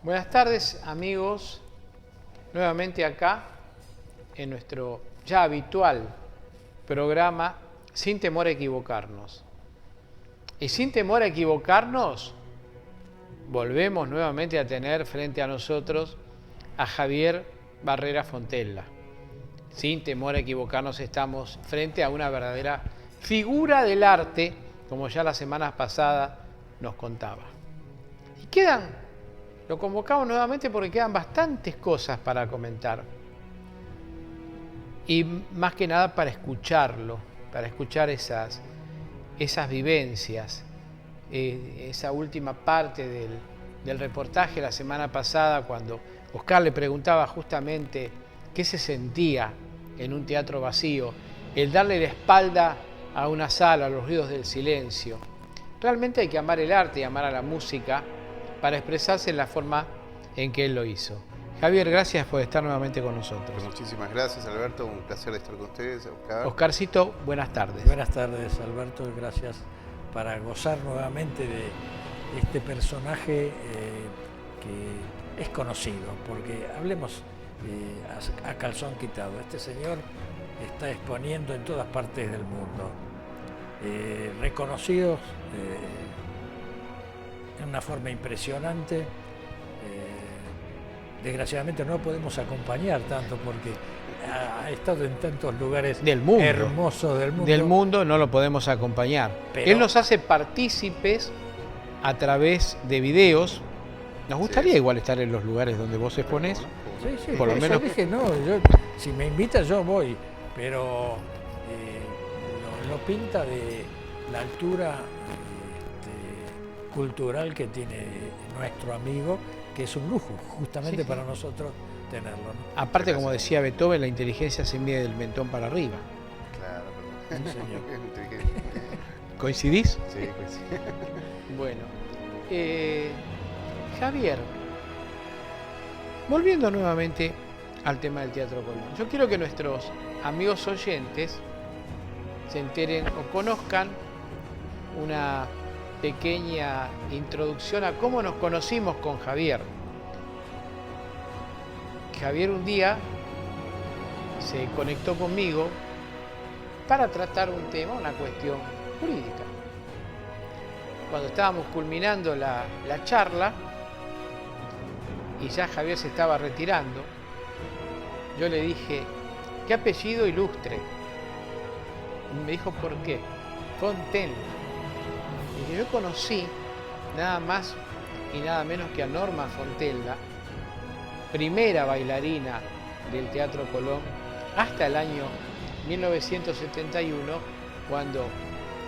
Buenas tardes, amigos. Nuevamente acá en nuestro ya habitual programa Sin Temor a Equivocarnos. Y sin temor a equivocarnos, volvemos nuevamente a tener frente a nosotros a Javier Barrera Fontella. Sin temor a equivocarnos, estamos frente a una verdadera figura del arte, como ya la semana pasada nos contaba. Y lo convocamos nuevamente porque quedan bastantes cosas para comentar. Y más que nada para escucharlo, para escuchar esas vivencias. Esa última parte del reportaje la semana pasada, cuando Oscar le preguntaba justamente qué se sentía en un teatro vacío, el darle la espalda a una sala, a los ruidos del silencio. Realmente hay que amar el arte y amar a la música para expresarse en la forma en que él lo hizo. Javier, gracias por estar nuevamente con nosotros. Pues muchísimas gracias, Alberto. Un placer estar con ustedes. Oscar. Oscarcito, buenas tardes. Buenas tardes, Alberto. Gracias para gozar nuevamente de este personaje que es conocido, porque hablemos a calzón quitado. Este señor está exponiendo en todas partes del mundo, reconocidos en una forma impresionante. Desgraciadamente no podemos acompañar tanto porque ha estado en tantos lugares hermosos del mundo. Del mundo no lo podemos acompañar. Pero él nos hace partícipes a través de videos. Nos gustaría igual estar en los lugares donde vos exponés. Sí, por lo menos. Dije, no, si me invitas yo voy, pero lo pinta de la altura cultural que tiene nuestro amigo, que es un lujo justamente para nosotros tenerlo, ¿no? Aparte, como decía Beethoven, la inteligencia se mide del mentón para arriba. Claro, sí, señor. ¿Coincidís? Sí, coincido. Bueno, Javier, volviendo nuevamente al tema del Teatro Colón, yo quiero que nuestros amigos oyentes se enteren o conozcan una pequeña introducción a cómo nos conocimos con Javier. Javier un día se conectó conmigo para tratar un tema, una cuestión jurídica. Cuando estábamos culminando la charla y ya Javier se estaba retirando, yo le dije, ¿qué apellido ilustre? Y me dijo, ¿por qué? Fontella. Y yo conocí nada más y nada menos que a Norma Fontella, primera bailarina del Teatro Colón, hasta el año 1971, cuando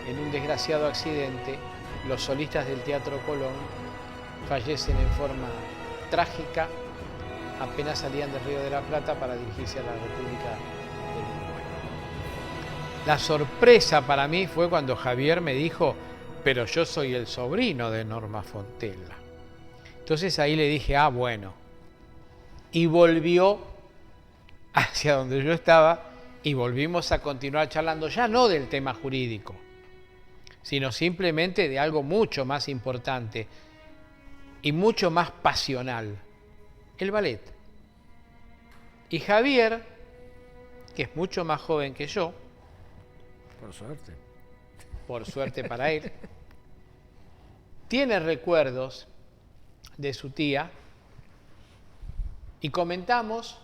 en un desgraciado accidente los solistas del Teatro Colón fallecen en forma trágica, apenas salían del Río de la Plata para dirigirse a la República del Uruguay. La sorpresa para mí fue cuando Javier me dijo, pero yo soy el sobrino de Norma Fontella. Entonces ahí le dije, bueno. Y volvió hacia donde yo estaba y volvimos a continuar charlando, ya no del tema jurídico, sino simplemente de algo mucho más importante y mucho más pasional, el ballet. Y Javier, que es mucho más joven que yo, por suerte para él, tiene recuerdos de su tía y comentamos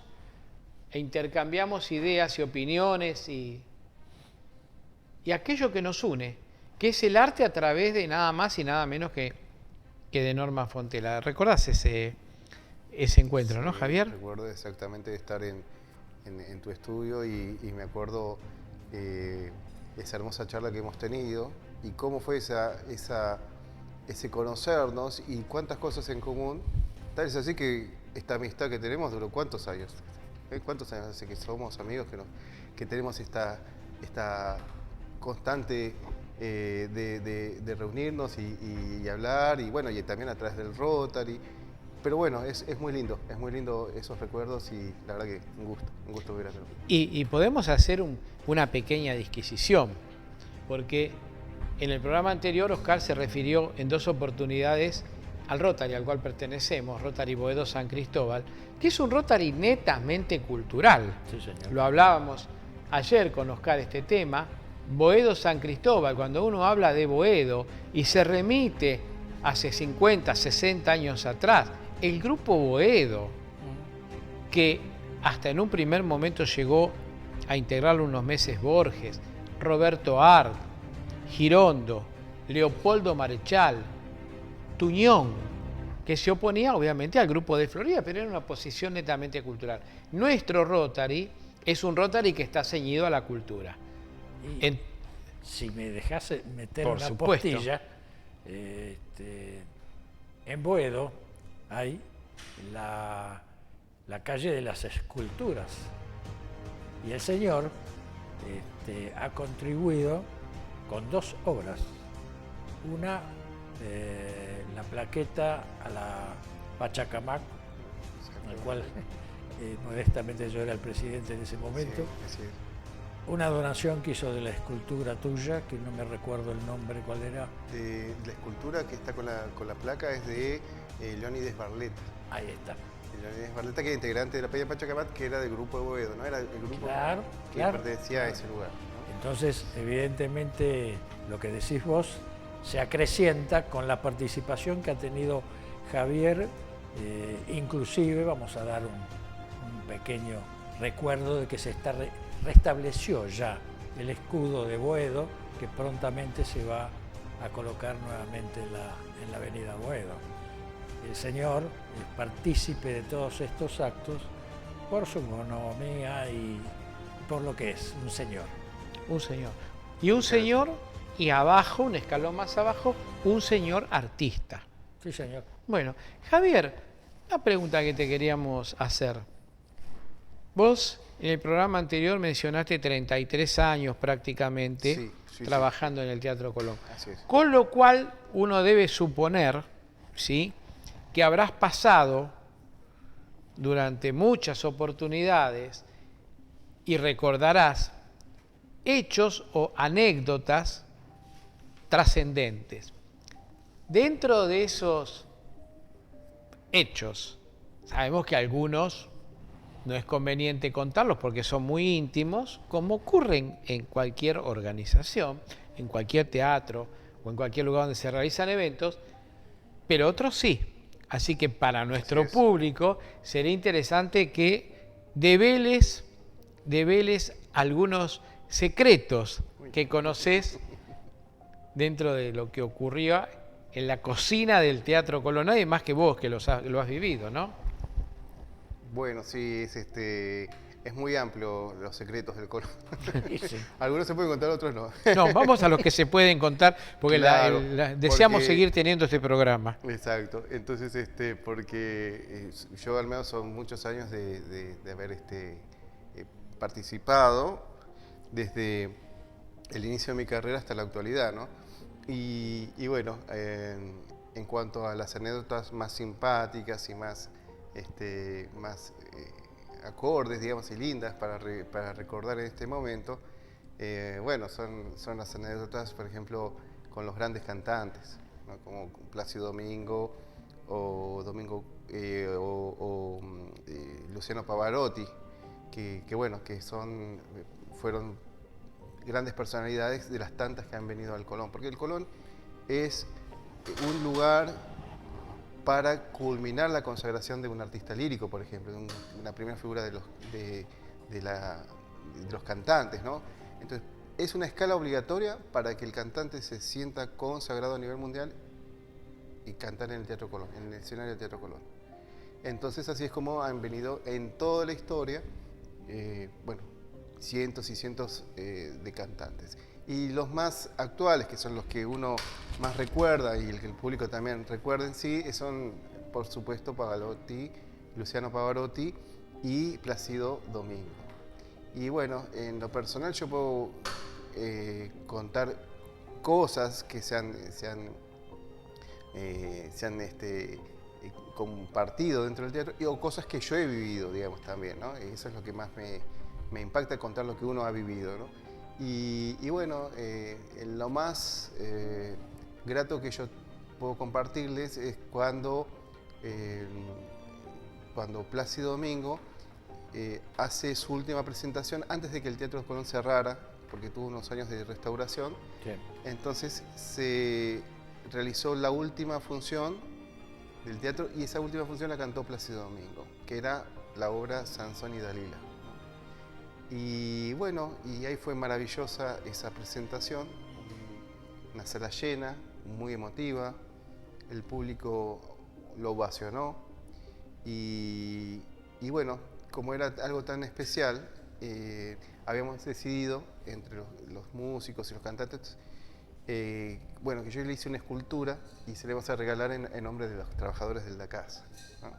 e intercambiamos ideas y opiniones y aquello que nos une, que es el arte a través de nada más y nada menos que de Norma Fontella. ¿Recordás ese encuentro, no, Javier? Recuerdo exactamente de estar en tu estudio y me acuerdo esa hermosa charla que hemos tenido y cómo fue ese conocernos y cuántas cosas en común. Tal es así que esta amistad que tenemos duró ¿cuántos años? ¿Cuántos años hace que somos amigos, que tenemos esta constante de reunirnos y hablar y bueno, y también a través del Rotary? Pero bueno, es muy lindo esos recuerdos y la verdad que un gusto ver a todos. Y podemos hacer una pequeña disquisición, porque en el programa anterior Oscar se refirió en 2 oportunidades al Rotary al cual pertenecemos, Rotary Boedo San Cristóbal, que es un Rotary netamente cultural. Sí, señor. Lo hablábamos ayer con Oscar este tema. Boedo San Cristóbal, cuando uno habla de Boedo y se remite hace 50, 60 años atrás, el grupo Boedo, que hasta en un primer momento llegó a integrarlo unos meses Borges, Roberto Art, Girondo, Leopoldo Marechal, Tuñón, que se oponía obviamente al grupo de Florida, pero era una posición netamente cultural. Nuestro Rotary es un Rotary que está ceñido a la cultura. Si me dejase meter Por una supuesto. postilla, en Boedo hay la calle de las esculturas y el señor ha contribuido con 2 obras. Una, la plaqueta a la Pachacamac, en el cual modestamente yo era el presidente en ese momento. Sí, así es. Una donación que hizo de la escultura tuya, que no me recuerdo el nombre, ¿cuál era? La escultura que está con la placa es de Leónides Barletta. Ahí está. Leónides Barletta, que era integrante de la Peña Pachacamat, que era del grupo de Boedo, ¿no? Era el grupo Claro, que claro. pertenecía a ese lugar, ¿no? Entonces, evidentemente, lo que decís vos se acrecienta con la participación que ha tenido Javier. Inclusive, vamos a dar un pequeño recuerdo de que se restableció ya el escudo de Boedo, que prontamente se va a colocar nuevamente en la avenida Boedo. El señor es partícipe de todos estos actos por su economía y por lo que es un señor. Un señor. Y un señor, y abajo, un escalón más abajo, un señor artista. Sí, señor. Bueno, Javier, una pregunta que te queríamos hacer. Vos en el programa anterior mencionaste 33 años prácticamente Sí, trabajando en el Teatro Colón. Así es. Con lo cual uno debe suponer, ¿sí?, que habrás pasado durante muchas oportunidades y recordarás hechos o anécdotas trascendentes. Dentro de esos hechos, sabemos que algunos no es conveniente contarlos porque son muy íntimos, como ocurren en cualquier organización, en cualquier teatro o en cualquier lugar donde se realizan eventos, pero otros sí. Así que para nuestro público sería interesante que develes algunos secretos que conoces dentro de lo que ocurrió en la cocina del Teatro Colón. Nadie más que vos que lo has vivido, ¿no? Bueno, sí, es muy amplio los secretos del Colón. Sí. Algunos se pueden contar, otros no. No, vamos a los que se pueden contar, porque Claro, deseamos porque- seguir teniendo este programa. Exacto. Entonces, porque yo al menos son muchos años de haber participado desde el inicio de mi carrera hasta la actualidad, ¿no? Y bueno, en cuanto a las anécdotas más simpáticas y más acordes, digamos, y lindas para recordar en este momento, bueno, son las anécdotas, por ejemplo, con los grandes cantantes, ¿no? Como Plácido Domingo o Luciano Pavarotti, que bueno, fueron grandes personalidades de las tantas que han venido al Colón, porque el Colón es un lugar para culminar la consagración de un artista lírico, por ejemplo, de una primera figura de los cantantes, ¿no? Entonces, es una escala obligatoria para que el cantante se sienta consagrado a nivel mundial y cantar en el Teatro Colón, en el escenario del Teatro Colón. Entonces, así es como han venido en toda la historia, bueno, cientos y cientos de cantantes. Y los más actuales, que son los que uno más recuerda y el que el público también recuerda en sí, son, por supuesto, Pavarotti, Luciano Pavarotti y Plácido Domingo. Y bueno, en lo personal yo puedo contar cosas que se han compartido dentro del teatro o cosas que yo he vivido, digamos, también, ¿no? Y eso es lo que más me impacta, contar lo que uno ha vivido, ¿no? Y bueno, lo más grato que yo puedo compartirles es cuando Plácido Domingo hace su última presentación antes de que el Teatro Colón cerrara, porque tuvo unos años de restauración. Sí. Entonces se realizó la última función del teatro y esa última función la cantó Plácido Domingo, que era la obra Sansón y Dalila, ¿no? Y bueno, y ahí fue maravillosa esa presentación, una sala llena, muy emotiva, el público lo ovacionó y bueno, como era algo tan especial, habíamos decidido entre los músicos y los cantantes, bueno, que yo le hice una escultura y se le vamos a regalar en nombre de los trabajadores de la casa, ¿no?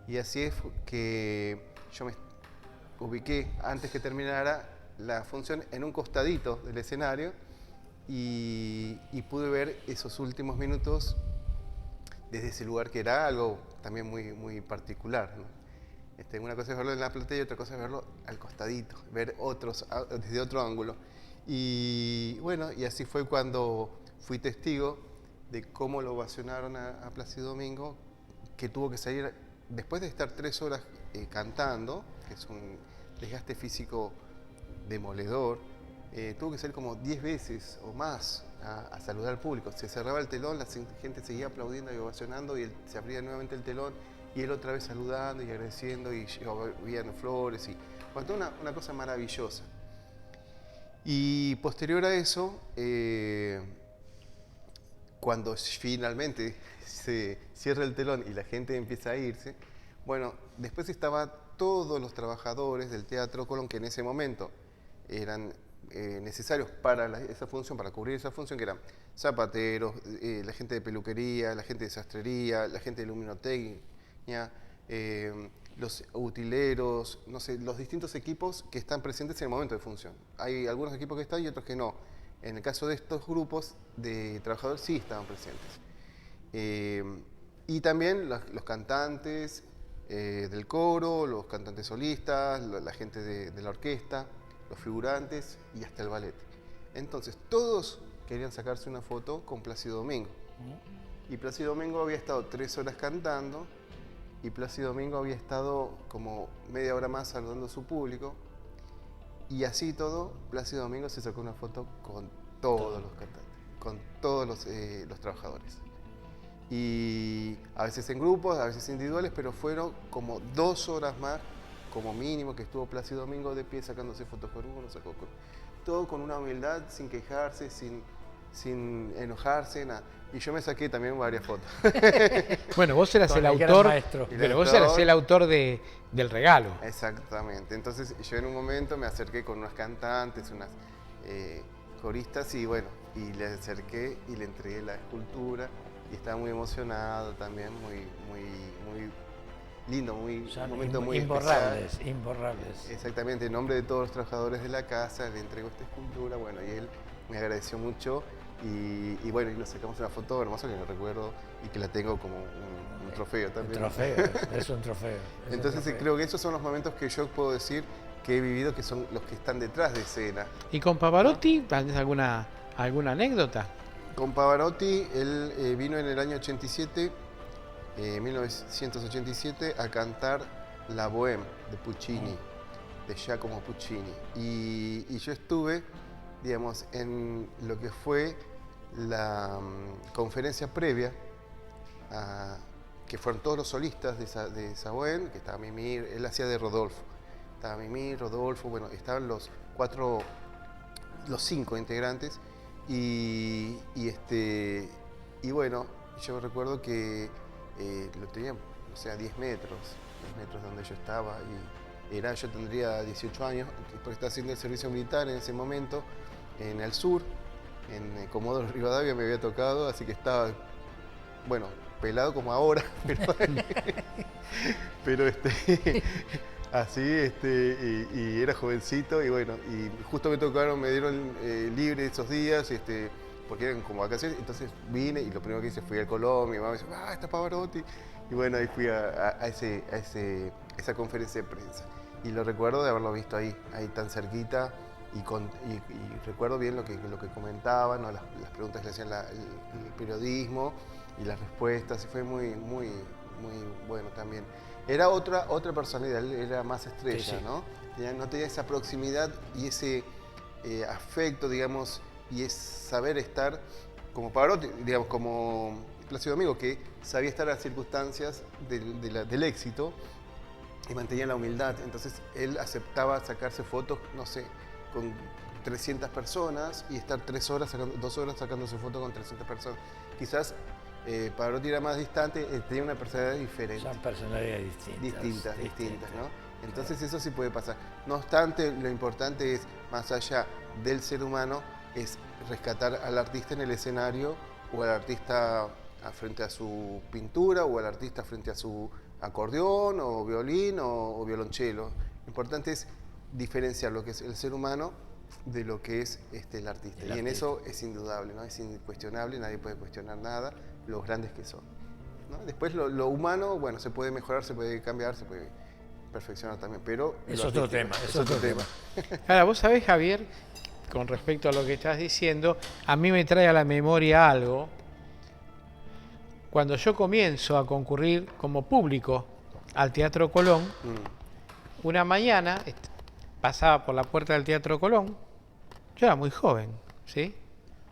Y así es que yo me ubiqué antes que terminara la función en un costadito del escenario y pude ver esos últimos minutos desde ese lugar, que era algo también muy, muy particular, ¿no? Una cosa es verlo en la platea y otra cosa es verlo al costadito, ver otros desde otro ángulo. Y bueno, y así fue cuando fui testigo de cómo lo ovacionaron a Plácido Domingo, que tuvo que salir, después de estar 3 horas cantando, que es un desgaste físico demoledor, tuvo que salir como 10 veces o más a saludar al público. Se cerraba el telón, la gente seguía aplaudiendo y ovacionando y se abría nuevamente el telón y él otra vez saludando y agradeciendo y llovían flores y bueno, toda una cosa maravillosa. Y posterior a eso, cuando finalmente se cierra el telón y la gente empieza a irse, bueno, después estaban todos los trabajadores del Teatro Colón, que en ese momento eran necesarios para esa función, para cubrir esa función, que eran zapateros, la gente de peluquería, la gente de sastrería, la gente de luminotecnia, los utileros, no sé, los distintos equipos que están presentes en el momento de función. Hay algunos equipos que están y otros que no. En el caso de estos grupos de trabajadores sí estaban presentes. Y también los cantantes del coro, los cantantes solistas, la gente de la orquesta, los figurantes y hasta el ballet. Entonces todos querían sacarse una foto con Plácido Domingo. Y Plácido Domingo había estado 3 horas cantando y Plácido Domingo había estado como media hora más saludando a su público. Y así todo, Plácido Domingo se sacó una foto con todos los cantantes, con todos los trabajadores. Y a veces en grupos, a veces individuales, pero fueron como 2 horas más, como mínimo, que estuvo Plácido Domingo de pie sacándose fotos con uno, todo con una humildad, sin quejarse, sin enojarse, nada. Y yo me saqué también varias fotos. Bueno, vos eras el autor, pero vos eras el autor del regalo. Exactamente. Entonces yo en un momento me acerqué con unas cantantes, unas coristas y bueno, y le acerqué y le entregué la escultura y estaba muy emocionado también, muy lindo, un momento muy imborrables, especial. Imborrables. Exactamente, en nombre de todos los trabajadores de la casa le entregó esta escultura, bueno, y él me agradeció mucho y bueno, y nos sacamos una foto hermosa que me recuerdo y que la tengo como un trofeo también. Un trofeo, es un trofeo. Entonces creo que esos son los momentos que yo puedo decir que he vivido, que son los que están detrás de escena. ¿Y con Pavarotti tenés alguna anécdota? Con Pavarotti, él vino en el año 87, 1987, a cantar La Bohème de Puccini, de Giacomo Puccini. Y yo estuve, digamos, en lo que fue la conferencia previa, que fueron todos los solistas de esa Bohème, que estaba Mimir, él hacía de Rodolfo. Estaba Mimir, Rodolfo, bueno, estaban los 5 integrantes. Y bueno, yo recuerdo que lo tenía, o sea, 10 metros donde yo estaba. Y yo tendría 18 años, porque estaba haciendo el servicio militar en ese momento, en el sur, en Comodoro Rivadavia me había tocado, así que estaba, bueno, pelado como ahora, pero así, y era jovencito, y bueno, y justo me dieron libre esos días, porque eran como vacaciones, entonces vine y lo primero que hice fui al Colón, mi mamá me dijo, está Pavarotti, y bueno, ahí fui a esa conferencia de prensa. Y lo recuerdo de haberlo visto ahí tan cerquita, y recuerdo bien lo que comentaban, ¿no? las preguntas que le hacían el periodismo, y las respuestas, y fue muy bueno también. Era otra personalidad, él era más estrella, Sí, sí. ¿no? No tenía esa proximidad y ese afecto, digamos, y es saber estar como Pavarotti, digamos, como Plácido Domingo, que sabía estar a las circunstancias del éxito y mantenía la humildad. Entonces él aceptaba sacarse fotos, no sé, con 300 personas y estar 2 horas sacándose fotos con 300 personas. Quizás Pavarotti era más distante, tenía una personalidad diferente. Son personalidades Distintas, ¿no? Entonces eso sí puede pasar. No obstante, lo importante es, más allá del ser humano, es rescatar al artista en el escenario o al artista frente a su pintura o al artista frente a su acordeón o violín o violonchelo. Lo importante es diferenciar lo que es el ser humano de lo que es el artista. Y en eso es indudable, ¿no? Es incuestionable, nadie puede cuestionar nada, los grandes que son, ¿no? Después lo humano, bueno, se puede mejorar, se puede cambiar, se puede perfeccionar también, pero... Es otro tema, es otro tema. Ahora, vos sabés, Javier, con respecto a lo que estás diciendo, a mí me trae a la memoria algo. Cuando yo comienzo a concurrir como público al Teatro Colón, una mañana pasaba por la puerta del Teatro Colón, yo era muy joven, ¿sí?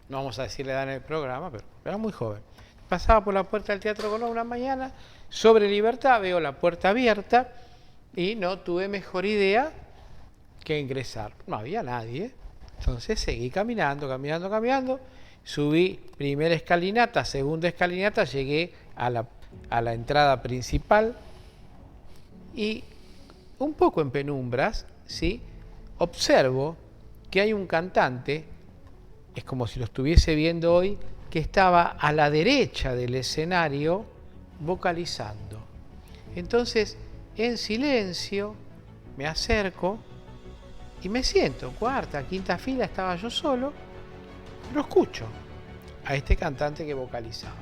No vamos a decir la edad en el programa, pero era muy joven. Pasaba por la puerta del Teatro Colón una mañana, sobre Libertad, veo la puerta abierta y no tuve mejor idea que ingresar. No había nadie. Entonces seguí caminando, subí primera escalinata, segunda escalinata, llegué a la entrada principal y un poco en penumbras, ¿sí? Observo que hay un cantante, es como si lo estuviese viendo hoy, que estaba a la derecha del escenario vocalizando. Entonces, en silencio, me acerco y me siento, cuarta, quinta fila, estaba yo solo, lo escucho a este cantante que vocalizaba.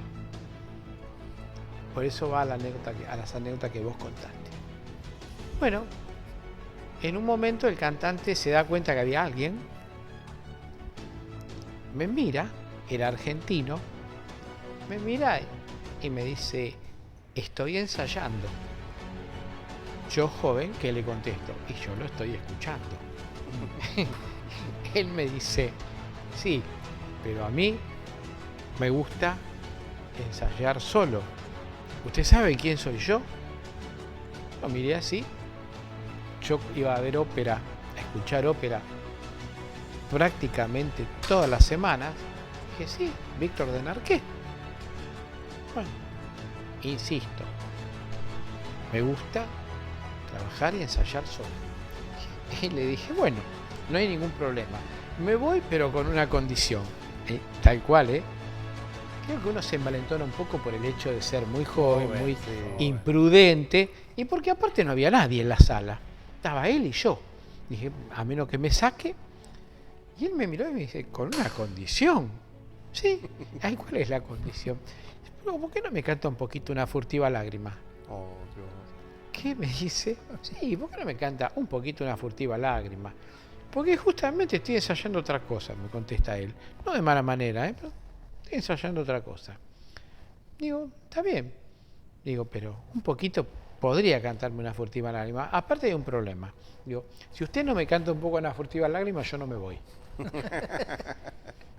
Por eso va a las anécdotas que vos contaste. Bueno, en un momento el cantante se da cuenta que había alguien, me mira, era argentino, me mira y me dice, estoy ensayando. Yo, joven, que le contesto, y yo lo estoy escuchando. Él me dice, sí, pero a mí me gusta ensayar solo. ¿Usted sabe quién soy yo? Lo miré así. Yo iba a ver ópera, a escuchar ópera prácticamente todas las semanas. Dije, sí, Víctor de Narqué. Bueno, insisto, me gusta trabajar y ensayar solo. Y le dije, bueno, no hay ningún problema. Me voy, pero con una condición. Tal cual, ¿eh? Creo que uno se envalentona un poco por el hecho de ser muy joven, muy imprudente, y porque aparte no había nadie en la sala. Estaba él y yo. Dije, a menos que me saque. Y él me miró y me dice, con una condición. Sí, ay, ¿cuál es la condición? Pero, ¿por qué no me canta un poquito Una furtiva lágrima? Oh, ¿Qué me dice? Sí, ¿por qué no me canta un poquito Una furtiva lágrima? Porque justamente estoy ensayando otra cosa, me contesta él. No de mala manera, pero estoy ensayando otra cosa. Digo, está bien. Digo, pero un poquito podría cantarme Una furtiva lágrima. Aparte hay un problema. Digo, si usted no me canta un poco Una furtiva lágrima, yo no me voy.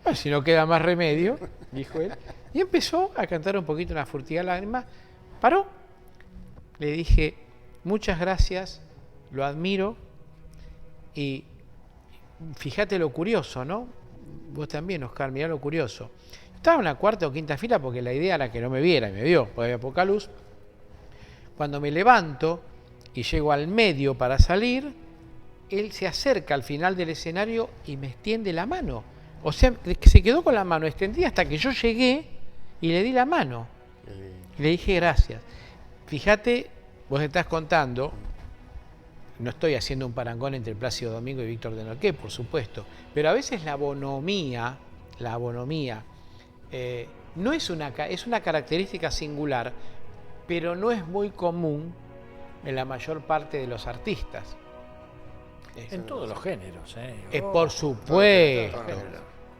Bueno, si no queda más remedio, dijo él. Y empezó a cantar un poquito Una furtiva lágrima. Paró. Le dije, muchas gracias, lo admiro. Y fíjate lo curioso, ¿no? Vos también, Oscar, mirá lo curioso. Estaba en la cuarta o quinta fila porque la idea era que no me viera y me vio, porque había poca luz. Cuando me levanto y llego al medio para salir, él se acerca al final del escenario y me extiende la mano. O sea, se quedó con la mano extendida hasta que yo llegué y le di la mano. Y le dije gracias. Fíjate, vos estás contando, no estoy haciendo un parangón entre Plácido Domingo y Víctor de Narqué, por supuesto, pero a veces la bonomía no es una característica singular, pero no es muy común en la mayor parte de los artistas. En todos los géneros, Por supuesto,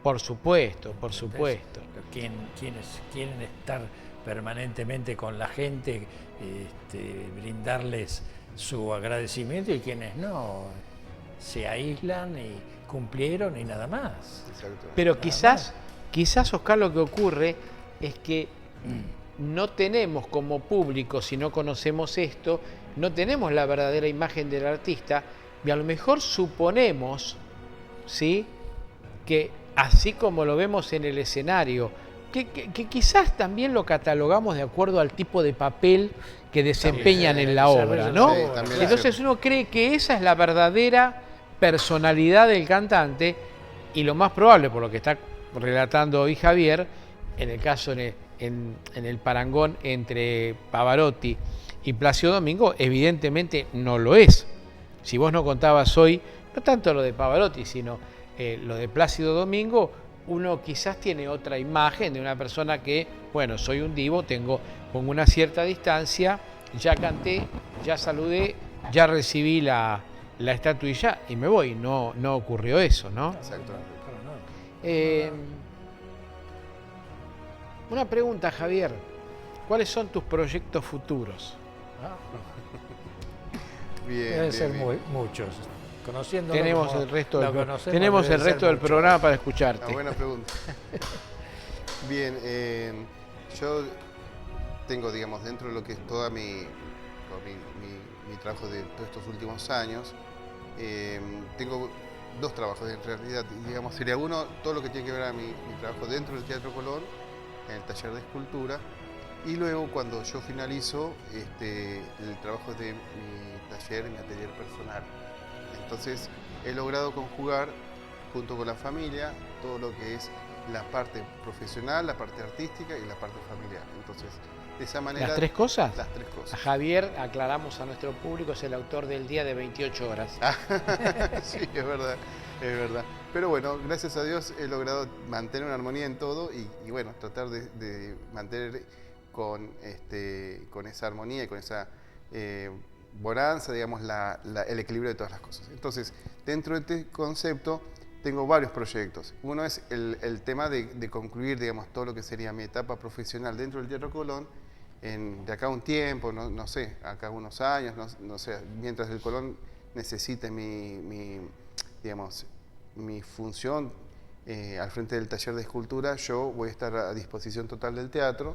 por supuesto. Quienes quieren estar permanentemente con la gente, brindarles su agradecimiento, y quienes no se aíslan y cumplieron y nada más. Exacto. Pero quizás, Oscar, lo que ocurre es que no tenemos como público, si no conocemos esto, no tenemos la verdadera imagen del artista, y a lo mejor suponemos, ¿sí?, que así como lo vemos en el escenario, que quizás también lo catalogamos de acuerdo al tipo de papel que desempeñan También, en la obra, ¿no? Sí, también. Entonces uno cree que esa es la verdadera personalidad del cantante, y lo más probable, por lo que está relatando hoy Javier, en el caso en el parangón entre Pavarotti y Plácido Domingo, evidentemente no lo es. Si vos no contabas hoy, no tanto lo de Pavarotti, sino lo de Plácido Domingo, uno quizás tiene otra imagen de una persona que, bueno, soy un divo, pongo una cierta distancia, ya canté, ya saludé, ya recibí la estatuilla y me voy. No ocurrió eso, ¿no? Exacto. Una pregunta, Javier. ¿Cuáles son tus proyectos futuros? Bien, Deben ser bien. muchos. Conociéndolo Tenemos como el resto lo del, conocemos, tenemos el deben ser resto del muchos. programa para escucharte. Una buena pregunta. Bien, yo tengo, digamos, dentro de lo que es todo mi trabajo de todos estos últimos años, tengo dos trabajos en realidad. Digamos, sería uno, todo lo que tiene que ver a mi trabajo dentro del Teatro Colón, en el taller de escultura, y luego cuando yo finalizo el trabajo de mi taller, mi atelier personal. Entonces he logrado conjugar junto con la familia todo lo que es la parte profesional, la parte artística y la parte familiar. Entonces, de esa manera... ¿Las tres cosas? Las tres cosas. Javier, aclaramos a nuestro público, es el autor del Día de 28 horas. Sí, es verdad, es verdad. Pero bueno, gracias a Dios he logrado mantener una armonía en todo y bueno, tratar de mantener con esa armonía y con esa bonanza, digamos, el equilibrio de todas las cosas. Entonces, dentro de este concepto tengo varios proyectos. Uno es el tema de concluir, digamos, todo lo que sería mi etapa profesional dentro del Teatro Colón, de acá a un tiempo, no sé, acá unos años, no sé, mientras el Colón necesite mi función al frente del taller de escultura, yo voy a estar a disposición total del teatro,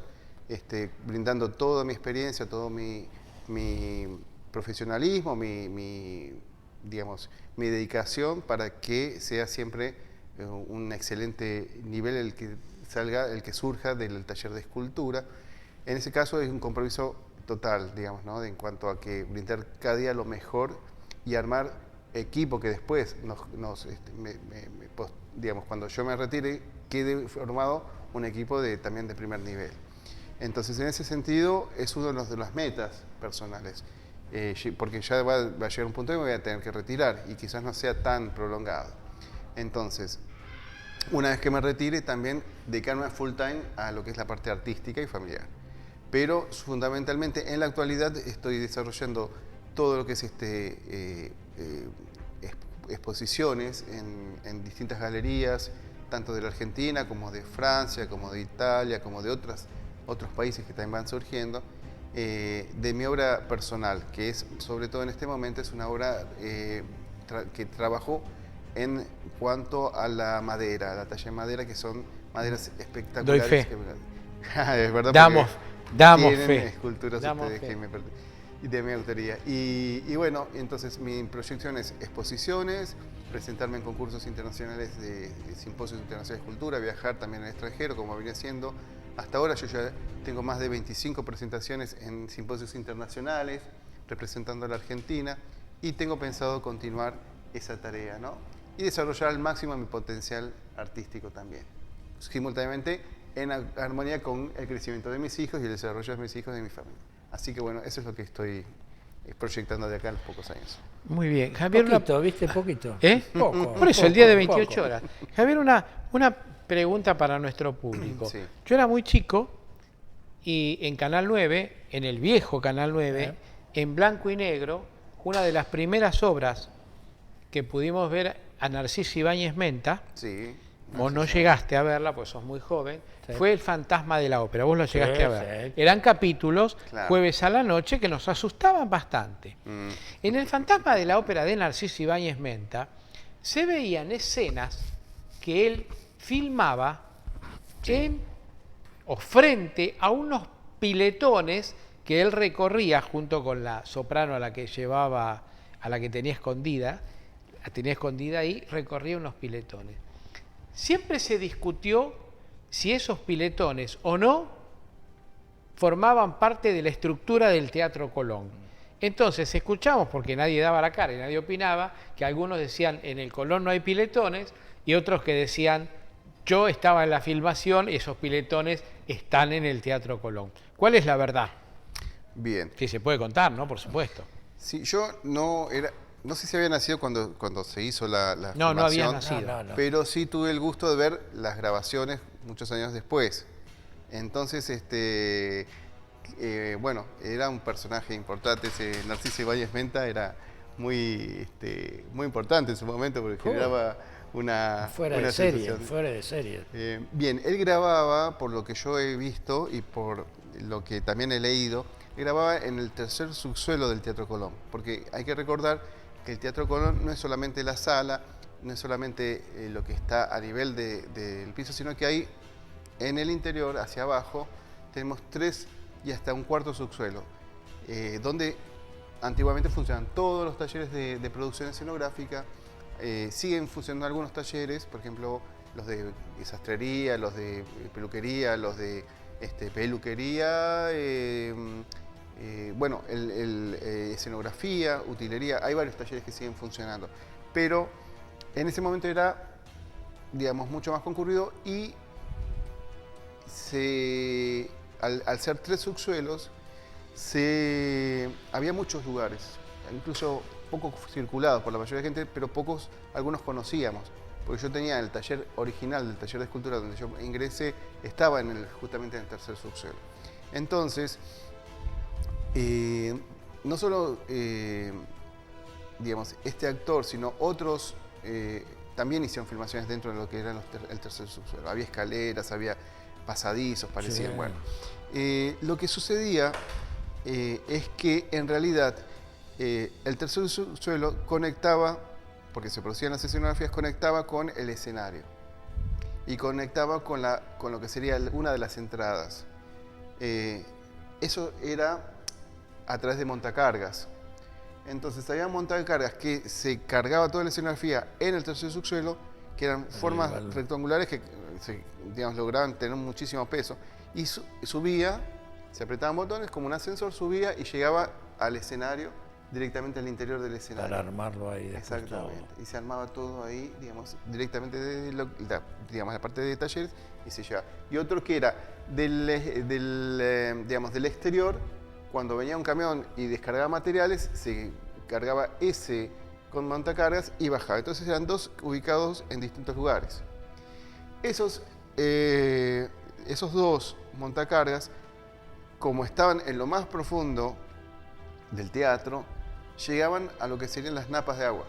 brindando toda mi experiencia, todo mi profesionalismo, mi dedicación para que sea siempre un excelente nivel el que surja del taller de escultura. En ese caso es un compromiso total, digamos, ¿no? En cuanto a que brindar cada día lo mejor y armar equipo que después digamos, cuando yo me retire quede formado un equipo también de primer nivel. Entonces, en ese sentido es uno de las metas personales. Porque ya va a llegar un punto en que me voy a tener que retirar y quizás no sea tan prolongado. Entonces, una vez que me retire, también dedicarme full time a lo que es la parte artística y familiar. Pero fundamentalmente en la actualidad estoy desarrollando todo lo que es exposiciones en distintas galerías, tanto de la Argentina como de Francia, como de Italia, como de otros países que también van surgiendo. De mi obra personal, que es, sobre todo en este momento, es una obra que trabajo en cuanto a la madera, a la talla de madera, que son maderas espectaculares. Doy fe. Es verdad, Damos tienen fe. esculturas Damos ustedes fe. de mi autoría. Y bueno, entonces mi proyección es exposiciones, presentarme en concursos internacionales de simposios internacionales de escultura, viajar también al extranjero, como venía haciendo. Hasta ahora yo ya tengo más de 25 presentaciones en simposios internacionales, representando a la Argentina, y tengo pensado continuar esa tarea, ¿no? Y desarrollar al máximo mi potencial artístico también, simultáneamente en armonía con el crecimiento de mis hijos y el desarrollo de mis hijos y de mi familia. Así que bueno, eso es lo que estoy proyectando de acá a pocos años. Muy bien. Javier, Poquito, ¿viste? Poquito. ¿Eh? Poco. Por eso, poco, el día de poco. 28 horas. Javier, una pregunta para nuestro público. Sí. Yo era muy chico y en Canal 9, en el viejo Canal 9, en blanco y negro, una de las primeras obras que pudimos ver a Narciso Ibáñez Menta, Sí. vos no llegaste a verla, pues sos muy joven, Sí. fue El fantasma de la ópera, vos lo llegaste Sí, a ver. sí. Eran capítulos Claro. jueves a la noche que nos asustaban bastante. Mm. En El fantasma de la ópera de Narciso Ibáñez Menta se veían escenas que él filmaba en o frente a unos piletones que él recorría junto con la soprano a la que llevaba, a la que tenía escondida ahí, recorría unos piletones. Siempre se discutió si esos piletones o no formaban parte de la estructura del Teatro Colón. Entonces escuchamos, porque nadie daba la cara y nadie opinaba, que algunos decían en el Colón no hay piletones y otros que decían yo estaba en la filmación y esos piletones están en el Teatro Colón. ¿Cuál es la verdad? Bien. Que se puede contar, ¿no? Por supuesto. Sí, yo no sé si había nacido cuando se hizo la No, no había filmación, nacido. No. pero sí tuve el gusto de ver las grabaciones muchos años después. Entonces, bueno, era un personaje importante, ese Narciso Ibáñez Menta era muy importante en su momento porque generaba una Fuera de serie. Bien, él grababa, por lo que yo he visto y por lo que también he leído, grababa en el tercer subsuelo del Teatro Colón, porque hay que recordar que el Teatro Colón no es solamente la sala, no es solamente lo que está a nivel del piso, sino que hay en el interior, hacia abajo, tenemos 3 y hasta un cuarto subsuelo, donde antiguamente funcionan todos los talleres de producción escenográfica. Siguen funcionando algunos talleres, por ejemplo, los de sastrería, los de peluquería, los de peluquería, bueno, escenografía, utilería, hay varios talleres que siguen funcionando. Pero en ese momento era, digamos, mucho más concurrido y al ser 3 subsuelos, había muchos lugares, incluso poco circulados por la mayoría de gente, pero algunos conocíamos. Porque yo tenía el taller original del taller de escultura donde yo ingresé, estaba justamente en el tercer subsuelo. Entonces, no solo digamos, este actor, sino otros también hicieron filmaciones dentro de lo que era el tercer subsuelo. Había escaleras, había pasadizos, parecían. Sí. Bueno, lo que sucedía es que en realidad el tercer subsuelo conectaba, porque se producían las escenografías, conectaba con el escenario y conectaba con lo que sería una de las entradas. Eso era a través de montacargas. Entonces había montacargas que se cargaba toda la escenografía en el tercer subsuelo, que eran formas rectangulares que digamos, lograban tener muchísimo peso, y subía, se apretaban botones como un ascensor, subía y llegaba al escenario, directamente al interior del escenario. Para armarlo ahí. Exactamente. Y se armaba todo ahí, digamos, directamente desde la parte de talleres y se llevaba. Y otro que era digamos, del exterior, cuando venía un camión y descargaba materiales, se cargaba ese con montacargas y bajaba. Entonces eran 2 ubicados en distintos lugares. Esos 2 montacargas, como estaban en lo más profundo del teatro, llegaban a lo que serían las napas de agua.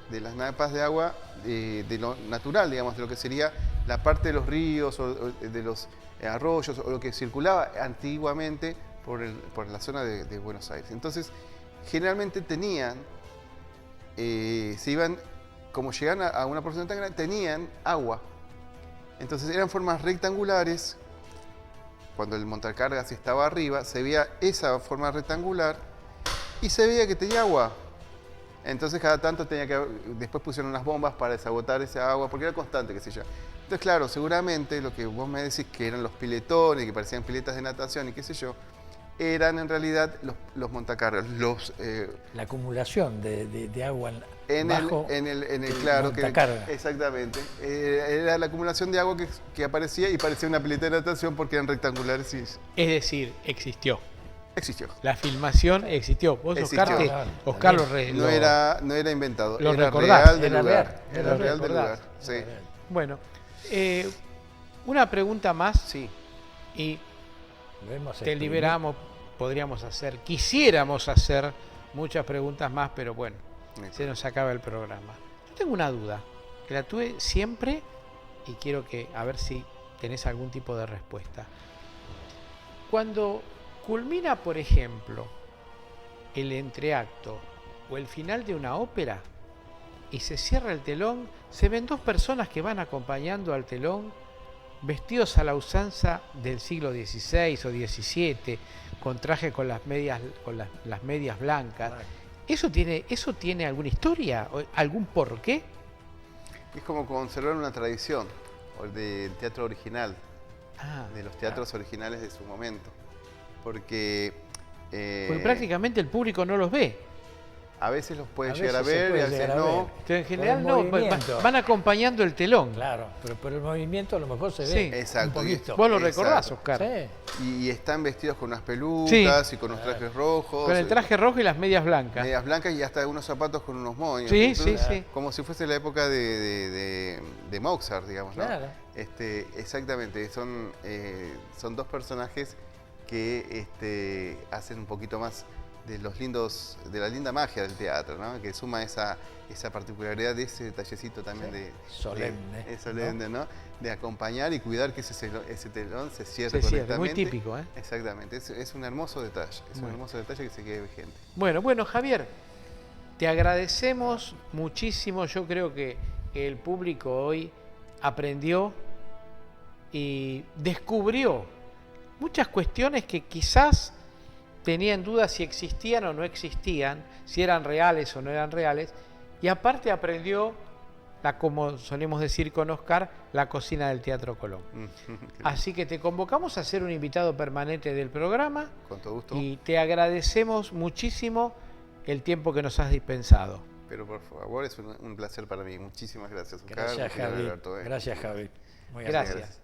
De las napas de agua de lo natural, digamos, de lo que sería la parte de los ríos o de los arroyos o lo que circulaba antiguamente por la zona de Buenos Aires. Entonces, generalmente se iban, como llegaban a una porción tan grande, tenían agua. Entonces eran formas rectangulares. Cuando el montacargas estaba arriba, se veía esa forma rectangular y se veía que tenía agua. Entonces cada tanto después pusieron unas bombas para desagotar esa agua, porque era constante, qué sé yo. Entonces, claro, seguramente lo que vos me decís que eran los piletones, que parecían piletas de natación y qué sé yo, eran en realidad los montacargas, la acumulación de agua claro, montacarga. Exactamente. Era la acumulación de agua que aparecía y parecía una pileta de natación porque eran rectangulares. Es decir, existió. Existió. La filmación existió. Vos, Existió. Oscar, No era inventado, lo era recordás, real del era lugar. real, Era lo real del recordás. lugar. Sí. Bueno, una pregunta más Sí. y Lo hemos te exprimido. liberamos. Quisiéramos hacer muchas preguntas más, pero bueno, se nos acaba el programa. Yo tengo una duda, que la tuve siempre y quiero a ver si tenés algún tipo de respuesta. Cuando culmina, por ejemplo, el entreacto o el final de una ópera y se cierra el telón, se ven dos personas que van acompañando al telón vestidos a la usanza del siglo XVI o XVII, con traje con las medias blancas. ¿Eso tiene alguna historia? ¿Algún porqué? Es como conservar una tradición del teatro original, de los teatros originales de su momento. Porque prácticamente el público no los ve. A veces los puede llegar a ver y a veces no. Pero en general no, van acompañando el telón. Claro, pero el movimiento a lo mejor se ve. Sí, exacto. Un poquito. Vos lo recordás, Oscar. Sí. Y están vestidos con unas pelucas y con unos trajes rojos. Con el traje rojo y las medias blancas. Medias blancas y hasta unos zapatos con unos moños. Sí, entonces, sí. Como si fuese la época de Mozart, digamos, ¿no? Claro. Exactamente, son dos personajes que hacen un poquito más de la linda magia del teatro, ¿no? Que suma esa particularidad de ese detallecito también solemne, ¿no? De acompañar y cuidar que ese telón se cierre correctamente. Muy típico, ¿eh? Exactamente, es un hermoso detalle, un hermoso detalle que se quede vigente. Bueno, Javier, te agradecemos muchísimo. Yo creo que el público hoy aprendió y descubrió muchas cuestiones que quizás tenían dudas si existían o no existían, si eran reales o no eran reales, y aparte aprendió, como solemos decir con Oscar, la cocina del Teatro Colón. Así que te convocamos a ser un invitado permanente del programa. Con todo gusto. Y te agradecemos muchísimo el tiempo que nos has dispensado. Pero por favor, es un placer para mí. Muchísimas gracias, Oscar. Gracias, Javi. Alberto, Gracias, Javi. Gracias.